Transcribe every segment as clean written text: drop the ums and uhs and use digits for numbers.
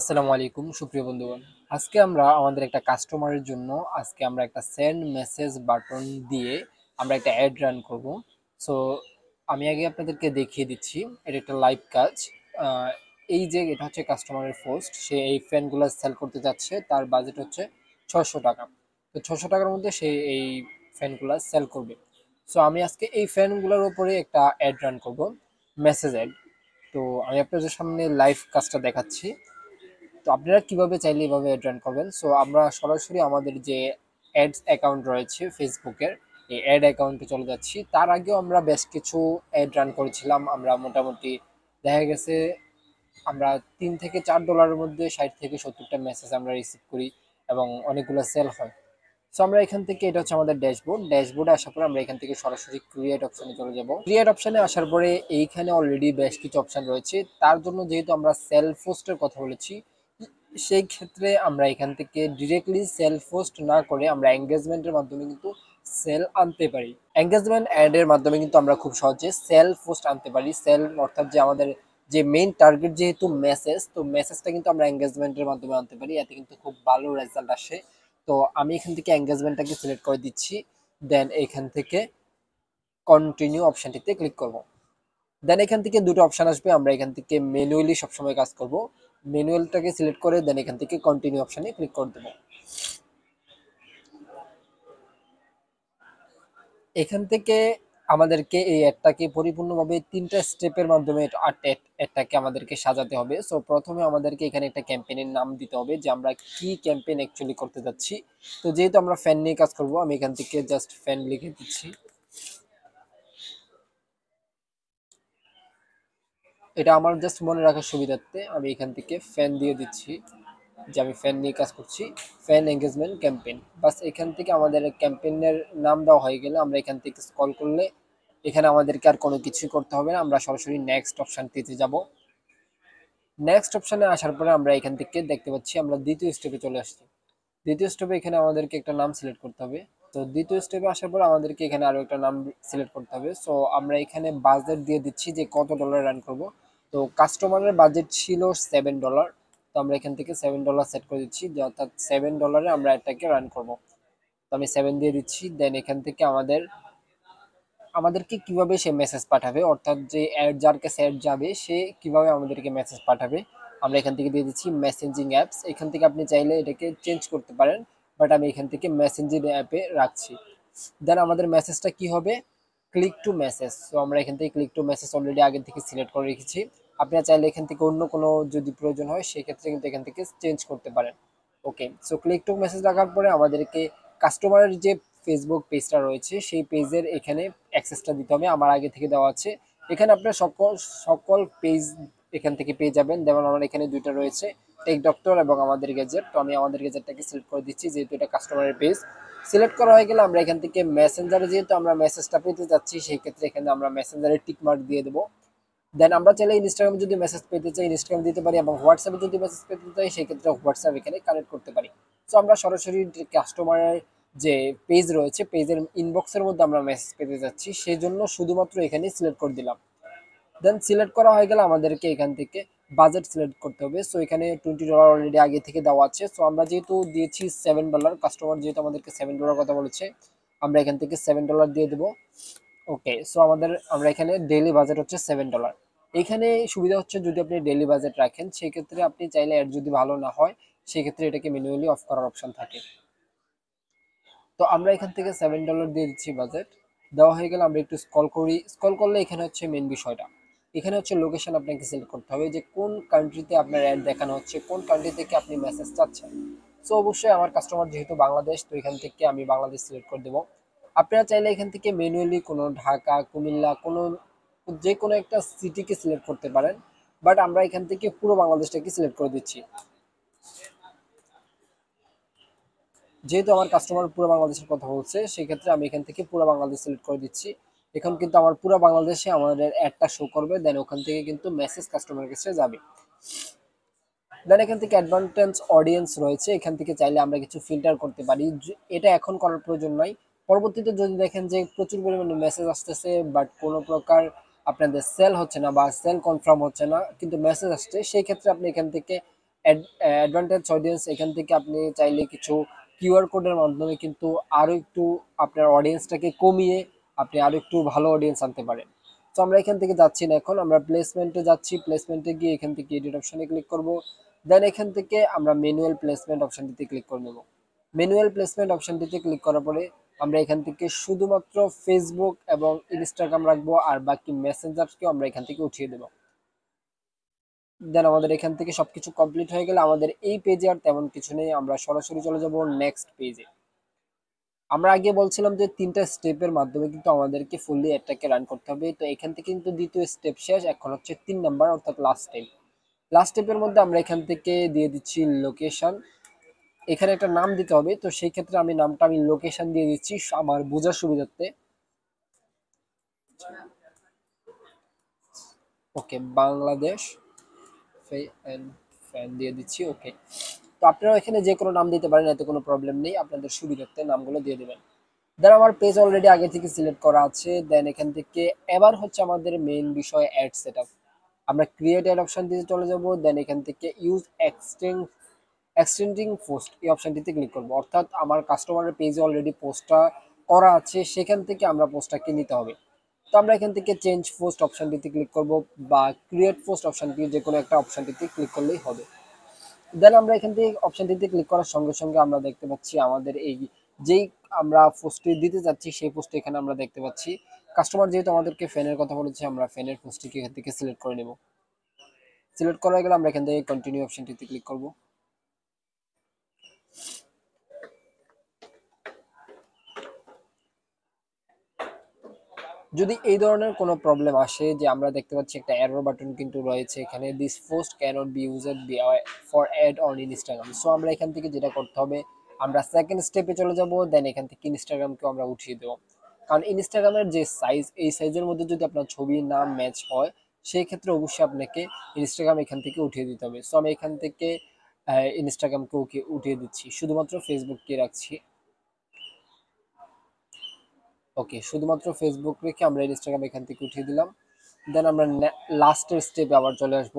আসসালামু আলাইকুম সুপ্রিয় বন্ধুগণ। আজকে আমরা আমাদের একটা কাস্টমারের জন্য আমরা একটা সেন্ড মেসেজ বাটন দিয়ে আমরা একটা অ্যাড রান করব। সো আমি আগে আপনাদেরকে দেখিয়ে দিচ্ছি, এটা একটা লাইভ কাজ। আহ, এই যে এটা হচ্ছে কাস্টমারের পোস্ট, সে এই ফ্যানগুলো সেল করতে যাচ্ছে, তার বাজেট হচ্ছে 600 টাকা। তো 600 টাকার মধ্যে সে এই ফ্যানগুলো সেল করবে। সো আমি আজকে এই ফ্যানগুলোর উপরে একটা অ্যাড রান করব, মেসেজ অ্যাড। তো আমি আপনাদের সামনে লাইভ কাজটা দেখাচ্ছি। তো আপনারা কিভাবে চাইলে এভাবে অ্যাড রান করবেন। সো আমরা সরাসরি আমাদের যে অ্যাডস অ্যাকাউন্ট রয়েছে ফেসবুকের, এই অ্যাড অ্যাকাউন্টে চলে যাচ্ছি। তার আগেও আমরা বেশ কিছু অ্যাড রান করেছিলাম। আমরা মোটামুটি দেখা গেছে আমরা $3 থেকে $4 মধ্যে 60 থেকে 70টা মেসেজ আমরা রিসিভ করি এবং অনেকগুলো সেল হয়। সো আমরা এখান থেকে, এটা হচ্ছে আমাদের ড্যাশবোর্ডে আসার পরে আমরা এখান থেকে সরাসরি ক্রিয়েট অপশনে চলে যাব। ক্রিয়েট অপশনে আসার পরে এইখানে অলরেডি বেশ কিছু অপশন রয়েছে। তার জন্য যেহেতু আমরা সেলফ পোস্টের কথা বলেছি, সেই ক্ষেত্রে আমরা এখান থেকে ডিরেক্টলি সেল পোস্ট না করে আমরা এঙ্গেজমেন্টের মাধ্যমে কিন্তু সেল আনতে পারি। এঙ্গেজমেন্ট অ্যাড এর মাধ্যমে কিন্তু আমরা খুব সহজে সেল পোস্ট আনতে পারি। সেল অর্থাৎ যে আমাদের যে মেইন টার্গেট যেহেতু মেসেজ, তো মেসেজটা কিন্তু আমরা এঙ্গেজমেন্টের মাধ্যমে আনতে পারি, এতে কিন্তু খুব ভালো রেজাল্ট আসে। তো আমি এখান থেকে এঙ্গেজমেন্টটাকে সিলেক্ট করে দিচ্ছি, দেন এখান থেকে কন্টিনিউ অপশনটিতে ক্লিক করব। দেন এখান থেকে দুটো অপশন আসবে, আমরা এখান থেকে ম্যানুয়ালি সবসময় কাজ করব। ম্যানুয়ালটাকে সিলেক্ট করে দেন এখান থেকে কন্টিনিউ অপশনে ক্লিক করে দেবো। এখান থেকে আমাদেরকে এই অ্যাডটাকে পরিপূর্ণভাবে 3টা স্টেপের মাধ্যমে অ্যাডটাকে আমাদেরকে সাজাতে হবে। সো প্রথমে আমাদেরকে এখানে একটা ক্যাম্পেইনের নাম দিতে হবে যে আমরা কি ক্যাম্পেইন অ্যাকচুয়ালি করতে যাচ্ছি। তো যেহেতু আমরা ফ্যান নিয়ে কাজ করব, আমি এখান থেকে জাস্ট ফ্যান লিখে দিচ্ছি। এটা আমার জাস্ট মনে রাখার সুবিধার্থে আমি এখান থেকে ফ্যান দিয়ে দিচ্ছি, যে আমি ফ্যান নিয়ে কাজ করছি, ফ্যান এঙ্গেজমেন্ট ক্যাম্পেইন। বাস এখান থেকে আমাদের ক্যাম্পেইনের নাম দেওয়া হয়ে গেলে আমরা এখান থেকে স্ক্রল করলে এখানে আমাদেরকে আর কোনো কিছুই করতে হবে না, আমরা সরাসরি নেক্সট অপশনটিতে যাব। নেক্সট অপশনে আসার পরে আমরা এখান থেকে দেখতে পাচ্ছি আমরা দ্বিতীয় স্টেপে চলে আসছি। দ্বিতীয় স্টেপে এখানে আমাদেরকে একটা নাম সিলেক্ট করতে হবে। তো দ্বিতীয় স্টেপে আসার পর আমাদেরকে এখানে আরো একটা নাম সিলেক্ট করতে হবে। সো আমরা এখানে বাজেট দিয়ে দিচ্ছি যে কত ডলার রান করব। তো কাস্টমারের বাজেট ছিল $7। তো আমরা এখান থেকে $7 সেট করে দিচ্ছি, যে অর্থাৎ $7 আমরা এটাকে রান করব। তো আমি 7 দিয়ে দিচ্ছি। দেন এখান থেকে আমাদেরকে কিভাবে সে মেসেজ পাঠাবে, অর্থাৎ যে যার কাছে অ্যাড যাবে সে কিভাবে আমাদেরকে মেসেজ পাঠাবে, আমরা এখান থেকে দিয়ে দিচ্ছি মেসেঞ্জিং অ্যাপস। এখান থেকে আপনি চাইলে এটাকে চেঞ্জ করতে পারেন, বাট আমি এখান থেকে মেসেঞ্জিং অ্যাপে রাখছি। দেন আমাদের মেসেজটা কি হবে, ক্লিক টু মেসেজ। তো আমরা এখান থেকে ক্লিক টু মেসেজ অলরেডি আগে থেকে সিলেক্ট করে রেখেছি। আপনারা চাইলে এখান থেকে অন্য কোনো যদি প্রয়োজন হয় সেক্ষেত্রে কিন্তু এখান থেকে চেঞ্জ করতে পারেন। ওকে, সো ক্লিক টু মেসেজ রাখার পরে আমাদেরকে কাস্টমারের যে ফেসবুক পেজটা রয়েছে সেই পেজের এখানে অ্যাক্সেসটা দিতে হবে, আমার আগে থেকে দেওয়া আছে। এখানে আপনার সকল সকল পেজ এখান থেকে পেয়ে যাবেন। যেমন আমার এখানে দুইটা রয়েছে, টেক ডক্টর এবং আমাদের গ্যাজেট। তো আমি আমাদের গ্যাজেটটাকে সিলেক্ট করে দিচ্ছি, যেহেতু এটা কাস্টমারের পেজ। সিলেক্ট করা হয়ে গেলে আমরা এখান থেকে মেসেঞ্জারে, যেহেতু আমরা মেসেজটা পেতে যাচ্ছি, সেই ক্ষেত্রে এখানে আমরা মেসেঞ্জারে টিক মার্ক দিয়ে দেবো। দেন আমরা চাইলে ইনস্টাগ্রামে যদি মেসেজ পেতে চাই ইনস্টাগ্রাম দিতে পারি, এবং হোয়াটসঅ্যাপে যদি মেসেজ পেতে চাই সেই ক্ষেত্রে হোয়াটসঅ্যাপ এখানে কানেক্ট করতে পারি। সো আমরা সরাসরি কাস্টমারের যে পেজ রয়েছে পেজের ইনবক্সের মধ্যে আমরা মেসেজ পেতে যাচ্ছি, সেই জন্য শুধুমাত্র এখানে সিলেক্ট করে দিলাম। দেন সিলেক্ট করা হয়ে গেলে আমাদেরকে এখান থেকে বাজেট সিলেক্ট করতে হবে। সো এখানে $20 অলরেডি আগে থেকে দেওয়া আছে। সো আমরা যেহেতু দিয়েছি $7, কাস্টমার যেহেতু আমাদেরকে $7 কথা বলেছে, আমরা এখান থেকে $7 দিয়ে দেবো। ওকে, সো আমরা এখানে ডেইলি বাজেট হচ্ছে $7। এখানে সুবিধা হচ্ছে যদি আপনি ডেইলি বাজেট রাখেন সেই ক্ষেত্রে আপনি চাইলে অ্যাড যদি ভালো না হয় সেই ক্ষেত্রে এটাকে ম্যানুয়ালি অফ করার অপশন থাকে। তো আমরা এখান থেকে $7 দিয়ে দিচ্ছি বাজেট। দেওয়া হয়ে গেলে আমরা একটু স্ক্রল করি, স্ক্রল করলে এখানে হচ্ছে মেন বিষয়টা, এখানে হচ্ছে লোকেশন আপনাকে সিলেক্ট করতে হবে যে কোন কান্ট্রিতে আপনার অ্যাড দেখানো হচ্ছে, কোন কান্ট্রি থেকে আপনি মেসেজ চাচ্ছেন। সো অবশ্যই আমার কাস্টমার যেহেতু বাংলাদেশ, তো এখান থেকে আমি বাংলাদেশ সিলেক্ট করে দেবো। আপনারা চাইলে এখান থেকে ম্যানুয়ালি কোনো ঢাকা, কুমিল্লা, কোনো যে কোনো একটা সিটিকে সিলেক্ট করতে পারেন, বাট আমরা এখান থেকে পুরো বাংলাদেশটাকে সিলেক্ট করে দিচ্ছি। যেহেতু আমার কাস্টমার পুরো বাংলাদেশের কথা বলছে সেই ক্ষেত্রে আমি এখান থেকে পুরো বাংলাদেশ সিলেক্ট করে দিচ্ছি। এখন কিন্তু আমার পুরো বাংলাদেশে আমাদের অ্যাডটা শো করবে, দেন ওখান থেকে কিন্তু মেসেজ কাস্টমারের কাছে যাবে। দেন এখান থেকে অ্যাডভান্টেজ অডিয়েন্স রয়েছে, এখান থেকে চাইলে আমরা কিছু ফিল্টার করতে পারি, এটা এখন করার প্রয়োজন নাই। পরবর্তীতে যদি দেখেন যে প্রচুর পরিমাণে মেসেজ আসতেছে বাট কোনো প্রকার আপনাদের সেল হচ্ছে না বা সেল কনফার্ম হচ্ছে না কিন্তু মেসেজ আসছে, সেই ক্ষেত্রে আপনি এখান থেকে অ্যাডভান্টেজ অডিয়েন্স, এখান থেকে আপনি চাইলে কিছু কিউআর কোডের মাধ্যমে কিন্তু আরো একটু আপনার অডিয়েন্সটাকে কমিয়ে আপনি আরো একটু ভালো অডিয়েন্স আনতে পারেন। তো আমরা এখান থেকে যাচ্ছি না, এখন আমরা প্লেসমেন্টে যাচ্ছি। প্লেসমেন্টে গিয়ে এখান থেকে এডিট অপশনে ক্লিক করব। দেন এখান থেকে আমরা ম্যানুয়াল প্লেসমেন্ট অপশনটিতে ক্লিক করে নেব। ম্যানুয়াল প্লেসমেন্ট অপশনটিতে ক্লিক করার পরে আমরা এখান থেকে শুধুমাত্র ফেসবুক এবং ইনস্টাগ্রাম রাখবো, আর বাকি মেসেঞ্জারকেও আমরা এখান থেকে উঠিয়ে দেবো। দেন আমাদের এখান থেকে সবকিছু কমপ্লিট হয়ে গেলে আমাদের এই পেজে আর তেমন কিছু নেই, আমরা সরাসরি চলে যাব নেক্সট পেজে। আমরা আগে বলছিলাম যে 3টা স্টেপের মাধ্যমে কিন্তু আমাদেরকে ফুললি অ্যাডটাকে রান করতে হবে। তো এখান থেকে কিন্তু দ্বিতীয় স্টেপ শেষ, এখন হচ্ছে 3 নাম্বার অর্থাৎ লাস্ট স্টেপ। লাস্ট স্টেপের মধ্যে আমরা এখান থেকে দিয়ে দিচ্ছি লোকেশন। এখানে একটা নাম দিতে হবে, তো সেই ক্ষেত্রে আমি লোকেশন দিয়ে দিচ্ছি আমার বোঝার সুবিধার্থে। ওকে, বাংলাদেশ ফ্যান দিয়ে দিচ্ছি। ওকে, তো আপনারা এখানে যে কোনো নাম দিতে পারেন, এতে কোনো প্রবলেম নেই, আপনাদের সুবিধার্থে নামগুলো দিয়ে দেবেন। দেন আমার পেজ অলরেডি আগে থেকে সিলেক্ট করা আছে। দেন এখান থেকে এবার হচ্ছে আমাদের মেইন বিষয় অ্যাড সেটআপ। আমরা ক্রিয়েট অ্যাড অপশন দিয়ে চলে যাব। দেন এখান থেকে ইউজ এক্সটেন্ডিং পোস্ট এই অপশনটিতে ক্লিক করব, অর্থাৎ আমার কাস্টমারের পেজে অলরেডি পোস্টটা করা আছে, সেখান থেকে আমরা পোস্টটাকে নিতে হবে। তো আমরা এখান থেকে চেঞ্জ পোস্ট অপশনটিতে ক্লিক করব, বা ক্রিয়েট পোস্ট অপশনটি যে কোনো একটা অপশনটিতে ক্লিক করলেই হবে। দেন আমরা এখান থেকে অপশনটিতে ক্লিক করার সঙ্গে সঙ্গে আমরা দেখতে পাচ্ছি আমাদের এই যেই আমরা পোস্টটি দিতে যাচ্ছি সেই পোস্টটি এখানে আমরা দেখতে পাচ্ছি। কাস্টমার যেহেতু আমাদেরকে ফ্যানের কথা বলেছে, আমরা ফ্যানের পোস্টটিকে এখান থেকে সিলেক্ট করে নেব। সিলেক্ট করা গেলে আমরা এখান থেকে কন্টিনিউ অপশনটিতে ক্লিক করব। যদি এই ধরনের কোনো প্রবলেম আসে, যে আমরা দেখতে পাচ্ছি একটা এরর বাটন কিন্তু রয়েছে এখানে, this post cannot be used for ad on Instagram. So আমরা এখান থেকে যেটা করতে হবে, আমরা সেকেন্ড স্টেপে চলে যাব। দেন এখান থেকে ইনস্টাগ্রামকে আমরা উঠিয়ে দেবো, কারণ ইনস্টাগ্রামের যে সাইজ, এই সাইজের মধ্যে যদি আপনার ছবির নাম ম্যাচ হয়, সেই ক্ষেত্রে অবশ্যই আপনাকে ইনস্টাগ্রাম এখান থেকে উঠিয়ে দিতে হবে। সো আমি এখান থেকে ইনস্টাগ্রামকে উঠিয়ে দিচ্ছি, শুধুমাত্র ফেসবুককে রাখছি। ওকে, শুধুমাত্র ফেসবুক রেখে আমরা ইনস্টাগ্রাম এখান থেকে উঠিয়ে দিলাম। দেন আমরা লাস্টের স্টেপে আবার চলে আসব।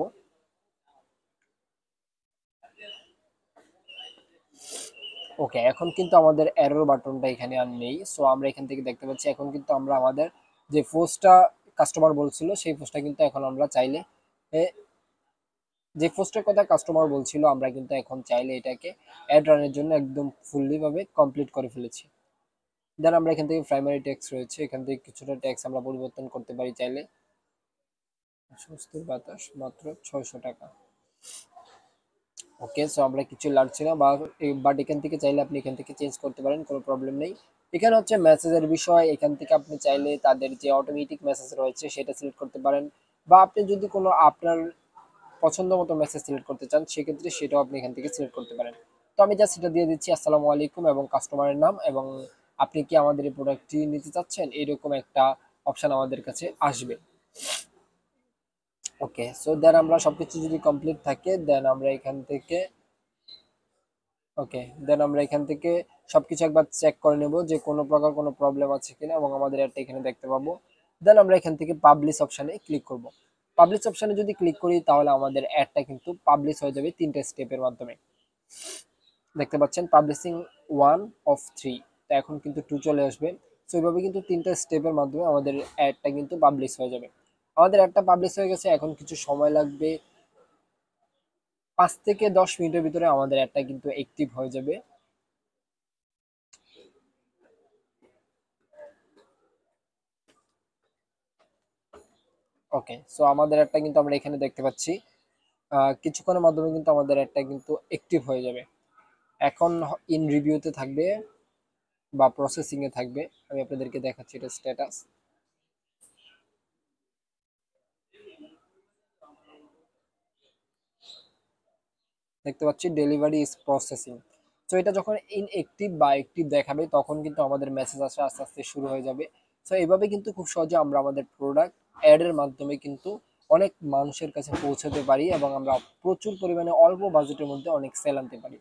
ওকে, এখন কিন্তু আমাদের এরর বাটনটা এখানে আর নেই। সো আমরা এখান থেকে দেখতে পাচ্ছি এখন কিন্তু আমরা আমাদের যে পোস্টটা কাস্টমার বলছিল সেই পোস্টটা কিন্তু এখন আমরা চাইলে যে পোস্টের কথা কাস্টমার বলছিল, আমরা কিন্তু এখন চাইলে এটাকে অ্যাড রানের জন্য একদম ফুললি ভাবে কমপ্লিট করে ফেলেছি। দেন আমরা এখান থেকে প্রাইমারি ট্যাক্স রয়েছে, এখান থেকে কিছুটা ট্যাক্স আমরা পরিবর্তন করতে পারি চাইলে। স্বস্তির বাতাস মাত্র 600 টাকা। ওকে, সো আমরা কিছু লাগছে না, বাট এখান থেকে চাইলে আপনি এখান থেকে চেঞ্জ করতে পারেন, কোনো প্রবলেম নেই। এখানে হচ্ছে মেসেজের বিষয়, এখান থেকে আপনি চাইলে তাদের যে অটোমেটিক মেসেজ রয়েছে সেটা সিলেক্ট করতে পারেন, বা আপনি যদি কোনো আপনার পছন্দ মতো মেসেজ সিলেক্ট করতে চান, সেক্ষেত্রে সেটাও আপনি এখান থেকে সিলেক্ট করতে পারেন। তো আমি জাস্ট এটা দিয়ে দিচ্ছি আসসালামু আলাইকুম এবং কাস্টমারের নাম, এবং আপনি কি আমাদের এই প্রোডাক্টটি নিতে চাচ্ছেন, এইরকম একটা অপশন আমাদের কাছে আসবে। ওকে, সো দেন আমরা সবকিছু যদি কমপ্লিট থাকে, দেন আমরা এখান থেকে ওকে, দেন আমরা এখান থেকে সবকিছু একবার চেক করে নেব যে কোনো প্রকার কোনো প্রবলেম আছে কিনা, এবং আমাদের অ্যাডটা এখানে দেখতে পাবো। দেন আমরা এখান থেকে পাবলিশ অপশানে ক্লিক করব। পাবলিশ অপশানে যদি ক্লিক করি তাহলে আমাদের অ্যাডটা কিন্তু পাবলিশ হয়ে যাবে 3টে স্টেপের মাধ্যমে। দেখতে পাচ্ছেন পাবলিশিং 1 of 3, তো এখন কিন্তু 2 চলে আসবে। সো এইভাবে কিন্তু 3টে স্টেপের মাধ্যমে আমাদের অ্যাডটা কিন্তু পাবলিশ হয়ে যাবে। আমাদের অ্যাডটা পাবলিশ হয়ে গেছে, এখন কিছু সময় লাগবে, 5 থেকে 10 মিনিটের ভিতরে আমাদের অ্যাডটা কিন্তু অ্যাক্টিভ হয়ে যাবে। ওকে, সো আমাদের অ্যাডটা কিন্তু আমরা এখানে দেখতে পাচ্ছি, কিছুক্ষণের মাধ্যমে কিন্তু আমাদের অ্যাডটা কিন্তু অ্যাক্টিভ হয়ে যাবে। এখন ইন রিভিউতে থাকবে বা প্রসেসিং এ থাকবে, আমি আপনাদেরকে দেখাচ্ছি এটা স্ট্যাটাস। দেখতে পাচ্ছি ডেলিভারি ইজ প্রসেসিং। তো এটা যখন ইনঅ্যাক্টিভ বা অ্যাক্টিভ দেখাবে, তখন কিন্তু আমাদের মেসেজ আসা আস্তে আস্তে শুরু হয়ে যাবে। তো এইভাবে কিন্তু খুব সহজে আমরা আমাদের প্রোডাক্ট অ্যাড এর মাধ্যমে কিন্তু অনেক মানুষের কাছে পৌঁছাতে পারি, এবং আমরা প্রচুর পরিমাণে অল্প বাজেটের মধ্যে অনেক সেল আনতে পারি।